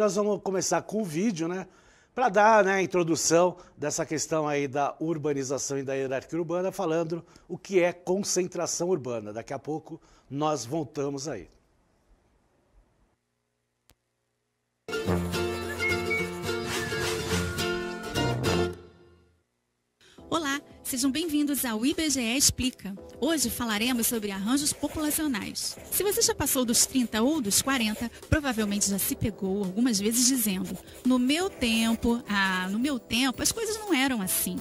Nós vamos começar com o vídeo, né? Para dar, né, a introdução dessa questão aí da urbanização e da hierarquia urbana, falando o que é concentração urbana. Daqui a pouco nós voltamos aí. Olá, sejam bem-vindos ao IBGE Explica. Hoje falaremos sobre arranjos populacionais. Se você já passou dos 30 ou dos 40, provavelmente já se pegou algumas vezes dizendo: no meu tempo, as coisas não eram assim.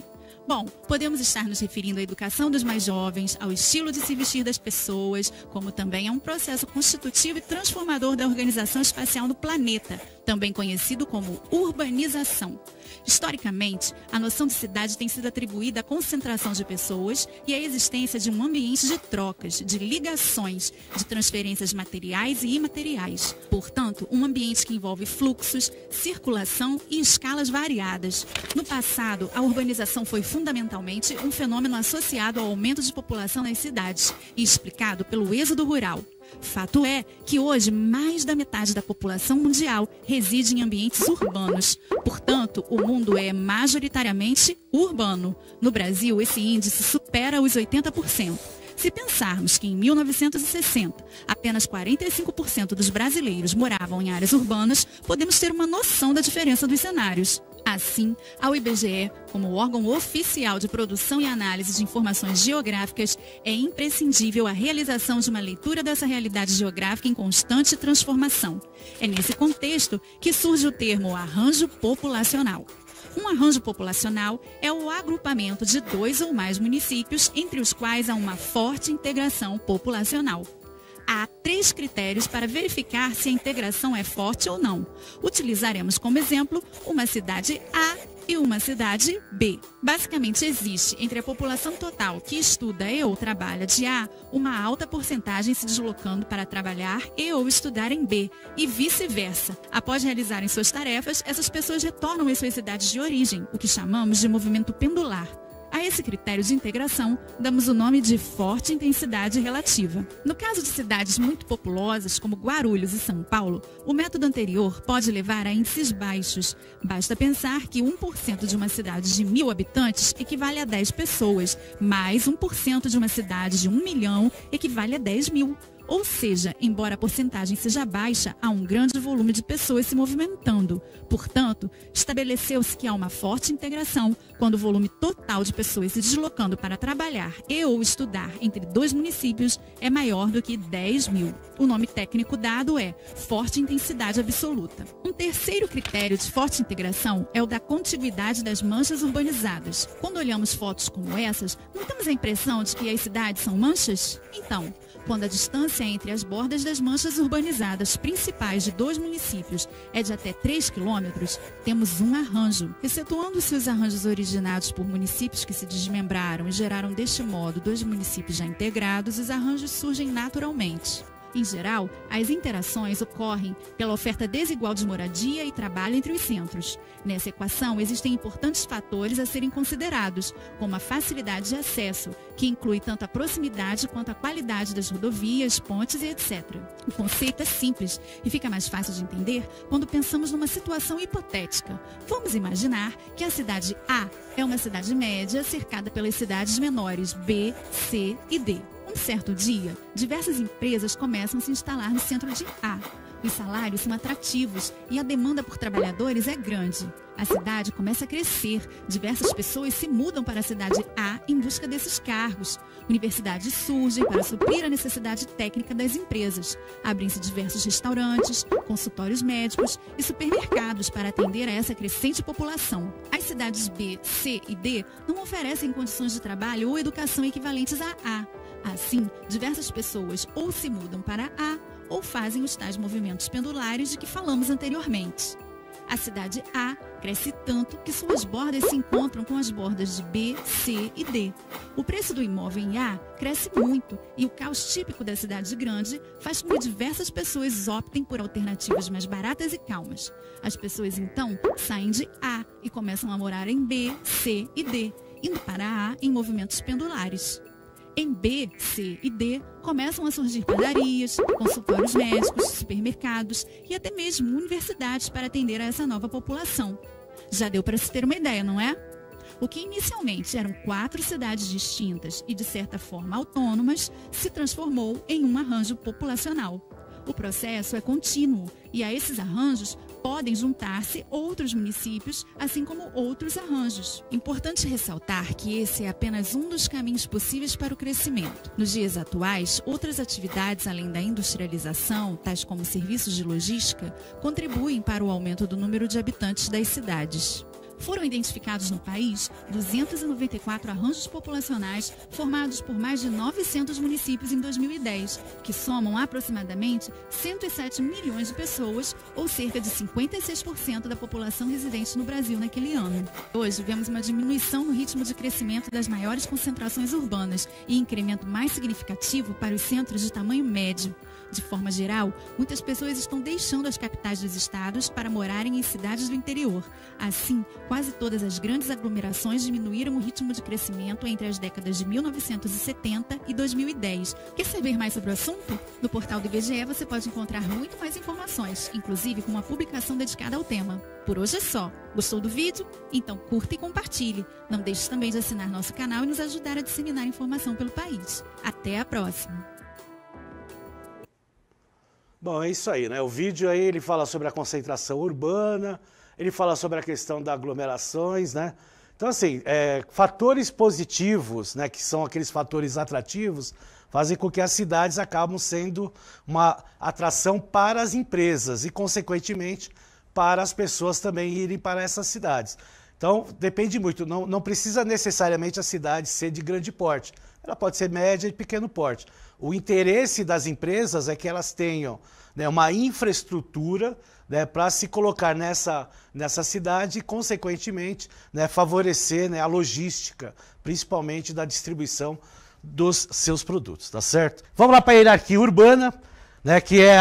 Bom, podemos estar nos referindo à educação dos mais jovens, ao estilo de se vestir das pessoas, como também a um processo constitutivo e transformador da organização espacial no planeta, também conhecido como urbanização. Historicamente, a noção de cidade tem sido atribuída à concentração de pessoas e à existência de um ambiente de trocas, de ligações, de transferências materiais e imateriais. Portanto, um ambiente que envolve fluxos, circulação e escalas variadas. No passado, a urbanização foi fundamentalmente um fenômeno associado ao aumento de população nas cidades e explicado pelo êxodo rural. Fato é que hoje mais da metade da população mundial reside em ambientes urbanos. Portanto, o mundo é majoritariamente urbano. No Brasil, esse índice supera os 80%. Se pensarmos que em 1960 apenas 45% dos brasileiros moravam em áreas urbanas, podemos ter uma noção da diferença dos cenários. Assim, ao IBGE, como órgão oficial de produção e análise de informações geográficas, é imprescindível a realização de uma leitura dessa realidade geográfica em constante transformação. É nesse contexto que surge o termo arranjo populacional. Um arranjo populacional é o agrupamento de 2 ou mais municípios entre os quais há uma forte integração populacional. Há 3 critérios para verificar se a integração é forte ou não. Utilizaremos como exemplo uma cidade A e uma cidade B. Basicamente, existe entre a população total que estuda e ou trabalha de A uma alta porcentagem se deslocando para trabalhar e ou estudar em B, e vice-versa. Após realizarem suas tarefas, essas pessoas retornam às suas cidades de origem, o que chamamos de movimento pendular. A esse critério de integração, damos o nome de forte intensidade relativa. No caso de cidades muito populosas, como Guarulhos e São Paulo, o método anterior pode levar a índices baixos. Basta pensar que 1% de uma cidade de 1.000 habitantes equivale a 10 pessoas, mais 1% de uma cidade de 1 milhão equivale a 10 mil. Ou seja, embora a porcentagem seja baixa, há um grande volume de pessoas se movimentando. Portanto, estabeleceu-se que há uma forte integração quando o volume total de pessoas se deslocando para trabalhar e ou estudar entre 2 municípios é maior do que 10 mil. O nome técnico dado é forte intensidade absoluta. Um terceiro critério de forte integração é o da contiguidade das manchas urbanizadas. Quando olhamos fotos como essas, não temos a impressão de que as cidades são manchas? Então, quando a distância entre as bordas das manchas urbanizadas principais de 2 municípios é de até 3 quilômetros, temos um arranjo. Excetuando-se os arranjos originados por municípios que se desmembraram e geraram deste modo 2 municípios já integrados, os arranjos surgem naturalmente. Em geral, as interações ocorrem pela oferta desigual de moradia e trabalho entre os centros. Nessa equação, existem importantes fatores a serem considerados, como a facilidade de acesso, que inclui tanto a proximidade quanto a qualidade das rodovias, pontes e etc. O conceito é simples e fica mais fácil de entender quando pensamos numa situação hipotética. Vamos imaginar que a cidade A é uma cidade média cercada pelas cidades menores B, C e D. Um certo dia, diversas empresas começam a se instalar no centro de A. Os salários são atrativos e a demanda por trabalhadores é grande. A cidade começa a crescer, diversas pessoas se mudam para a cidade A em busca desses cargos. Universidades surgem para suprir a necessidade técnica das empresas. Abrem-se diversos restaurantes, consultórios médicos e supermercados para atender a essa crescente população. As cidades B, C e D não oferecem condições de trabalho ou educação equivalentes a A. Assim, diversas pessoas ou se mudam para A ou fazem os tais movimentos pendulares de que falamos anteriormente. A cidade A cresce tanto que suas bordas se encontram com as bordas de B, C e D. O preço do imóvel em A cresce muito e o caos típico da cidade grande faz com que diversas pessoas optem por alternativas mais baratas e calmas. As pessoas então saem de A e começam a morar em B, C e D, indo para A em movimentos pendulares. Em B, C e D, começam a surgir padarias, consultórios médicos, supermercados e até mesmo universidades para atender a essa nova população. Já deu para se ter uma ideia, não é? O que inicialmente eram 4 cidades distintas e de certa forma autônomas, se transformou em um arranjo populacional. O processo é contínuo e a esses arranjos podem juntar-se outros municípios, assim como outros arranjos. Importante ressaltar que esse é apenas um dos caminhos possíveis para o crescimento. Nos dias atuais, outras atividades além da industrialização, tais como serviços de logística, contribuem para o aumento do número de habitantes das cidades. Foram identificados no país 294 arranjos populacionais formados por mais de 900 municípios em 2010, que somam aproximadamente 107 milhões de pessoas, ou cerca de 56% da população residente no Brasil naquele ano. Hoje, vemos uma diminuição no ritmo de crescimento das maiores concentrações urbanas e incremento mais significativo para os centros de tamanho médio. De forma geral, muitas pessoas estão deixando as capitais dos estados para morarem em cidades do interior. Assim, quase todas as grandes aglomerações diminuíram o ritmo de crescimento entre as décadas de 1970 e 2010. Quer saber mais sobre o assunto? No portal do IBGE você pode encontrar muito mais informações, inclusive com uma publicação dedicada ao tema. Por hoje é só. Gostou do vídeo? Então curta e compartilhe. Não deixe também de assinar nosso canal e nos ajudar a disseminar informação pelo país. Até a próxima! Bom, é isso aí, né? O vídeo aí ele fala sobre a concentração urbana, ele fala sobre a questão das aglomerações, né? Então, assim, fatores positivos, né, que são aqueles fatores atrativos, fazem com que as cidades acabam sendo uma atração para as empresas e, consequentemente, para as pessoas também irem para essas cidades. Então, depende muito, não precisa necessariamente a cidade ser de grande porte. Ela pode ser média e pequeno porte. O interesse das empresas é que elas tenham, né, uma infraestrutura, né, para se colocar nessa cidade e, consequentemente, né, favorecer, né, a logística, principalmente da distribuição dos seus produtos, tá certo? Vamos lá para a hierarquia urbana, né, que é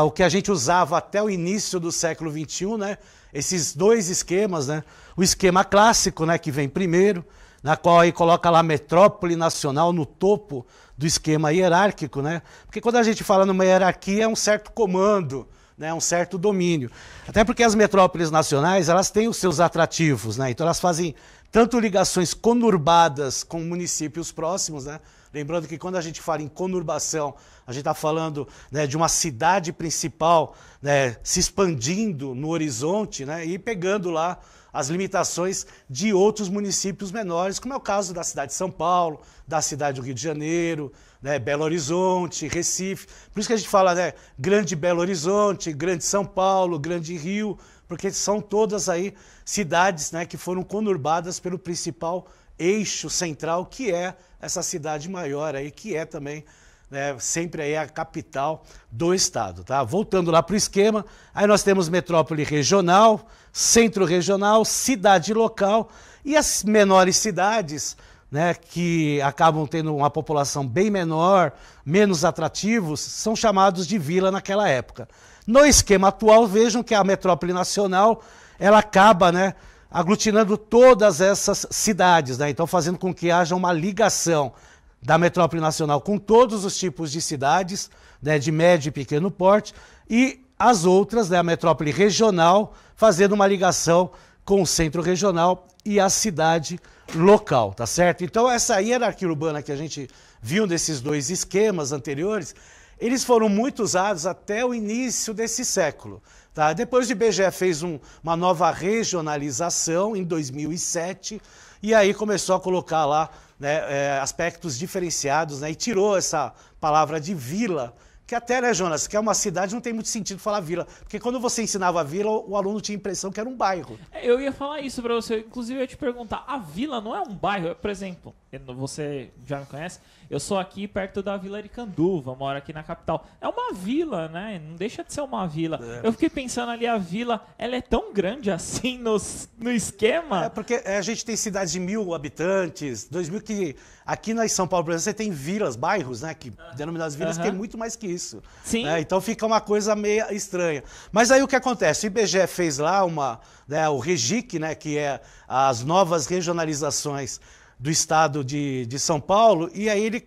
o que a gente usava até o início do século XXI, né? Esses dois esquemas, né? O esquema clássico, né, que vem primeiro, na qual aí coloca lá a metrópole nacional no topo do esquema hierárquico, né? Porque quando a gente fala numa hierarquia é um certo comando, né? Um certo domínio. Até porque as metrópoles nacionais, elas têm os seus atrativos, né? Então elas fazem tanto ligações conurbadas com municípios próximos, né? Lembrando que quando a gente fala em conurbação, a gente está falando, né, de uma cidade principal, né, se expandindo no horizonte, né, e pegando lá as limitações de outros municípios menores, como é o caso da cidade de São Paulo, da cidade do Rio de Janeiro, né, Belo Horizonte, Recife. Por isso que a gente fala, né, Grande Belo Horizonte, Grande São Paulo, Grande Rio, porque são todas aí cidades, né, que foram conurbadas pelo principal eixo central, que é essa cidade maior aí, que é também, né, sempre aí a capital do estado, tá? Voltando lá para o esquema, aí nós temos metrópole regional, centro regional, cidade local e as menores cidades, né, que acabam tendo uma população bem menor, menos atrativos, são chamados de vila naquela época. No esquema atual, vejam que a metrópole nacional, ela acaba, né, aglutinando todas essas cidades, né? Então fazendo com que haja uma ligação da metrópole nacional com todos os tipos de cidades, né, de médio e pequeno porte, e as outras, né, a metrópole regional, fazendo uma ligação com o centro regional e a cidade local, tá certo? Então essa hierarquia urbana que a gente viu nesses dois esquemas anteriores, eles foram muito usados até o início desse século. Tá? Depois o IBGE fez uma nova regionalização em 2007 e aí começou a colocar lá, né, aspectos diferenciados, né, e tirou essa palavra de vila, que até, né, Jonas, que é uma cidade, não tem muito sentido falar vila, porque quando você ensinava a vila, o aluno tinha a impressão que era um bairro. Eu ia falar isso para você, inclusive eu ia te perguntar, a vila não é um bairro? Por exemplo, você já me conhece, eu sou aqui perto da Vila Aricanduva, moro aqui na capital. É uma vila, né? Não deixa de ser uma vila. Eu fiquei pensando ali, a vila, ela é tão grande assim no esquema? É porque a gente tem cidades de 1.000 habitantes, 2.000 que... Aqui na São Paulo, por exemplo, você tem vilas, bairros, né? Que denominadas vilas, que é muito mais que isso. Sim. Né? Então fica uma coisa meio estranha. Mas aí o que acontece? O IBGE fez lá o REGIC, né? Que é as novas regionalizações do estado de São Paulo, e aí ele,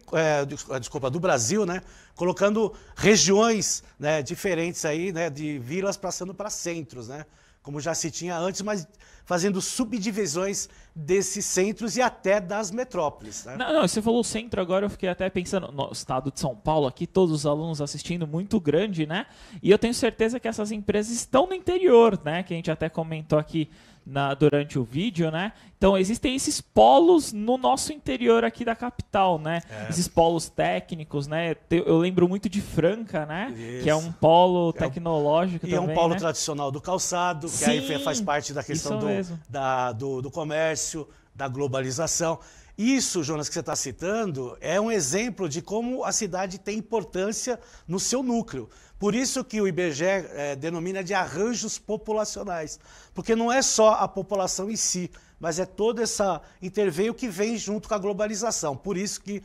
do Brasil, né, colocando regiões, né, diferentes aí, né, de vilas passando para centros, né, como já se tinha antes, mas fazendo subdivisões desses centros e até das metrópoles. Né? Não, você falou centro, agora eu fiquei até pensando, no estado de São Paulo, aqui todos os alunos assistindo, muito grande, né? E eu tenho certeza que essas empresas estão no interior, né? Que a gente até comentou aqui durante o vídeo, né? Então existem esses polos no nosso interior aqui da capital, né? Esses polos técnicos, né? Eu lembro muito de Franca, né? Isso. Que é um polo tecnológico também, é um polo, né, né, tradicional do calçado, que Sim, aí faz parte da questão do comércio, da globalização. Isso, Jonas, que você está citando, é um exemplo de como a cidade tem importância no seu núcleo. Por isso que o IBGE denomina de arranjos populacionais, porque não é só a população em si, mas é todo esse interveio que vem junto com a globalização. Por isso que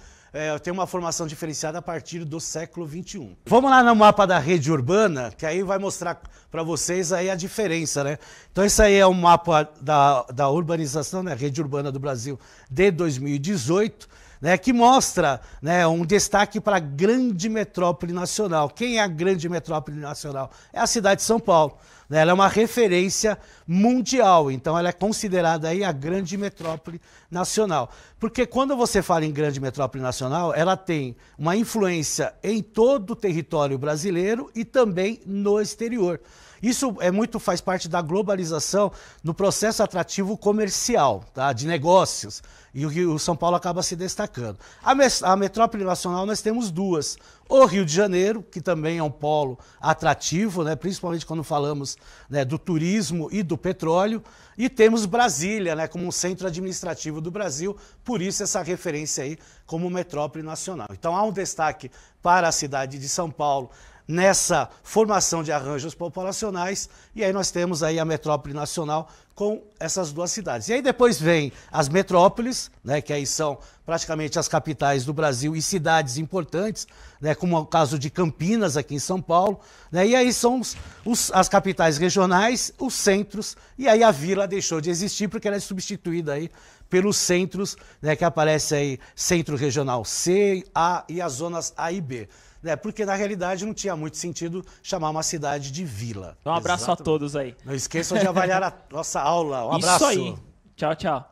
tem uma formação diferenciada a partir do século XXI. Vamos lá no mapa da rede urbana, que aí vai mostrar para vocês aí a diferença, né? Então esse aí é o mapa da urbanização, né, rede urbana do Brasil de 2018, né, que mostra, né, um destaque para a grande metrópole nacional. Quem é a grande metrópole nacional? É a cidade de São Paulo. Né? Ela é uma referência mundial, então ela é considerada aí a grande metrópole nacional. Porque quando você fala em grande metrópole nacional, ela tem uma influência em todo o território brasileiro e também no exterior. Isso faz parte da globalização no processo atrativo comercial, tá? De negócios, e o São Paulo acaba se destacando. A metrópole nacional nós temos duas. O Rio de Janeiro, que também é um polo atrativo, né? Principalmente quando falamos, né, do turismo e do petróleo, e temos Brasília, né, como um centro administrativo do Brasil, por isso essa referência aí como metrópole nacional. Então há um destaque para a cidade de São Paulo nessa formação de arranjos populacionais, e aí nós temos aí a metrópole nacional com essas duas cidades. E aí depois vem as metrópoles, né, que aí são praticamente as capitais do Brasil e cidades importantes, né, como é o caso de Campinas, aqui em São Paulo, né, e aí são as capitais regionais, os centros, e aí a vila deixou de existir porque ela é substituída aí pelos centros, né, que aparece aí Centro Regional C, A e as zonas A e B. Né, porque na realidade não tinha muito sentido chamar uma cidade de vila. Um abraço a todos aí. Não esqueçam de avaliar a nossa aula. Um abraço. Isso aí. Tchau, tchau.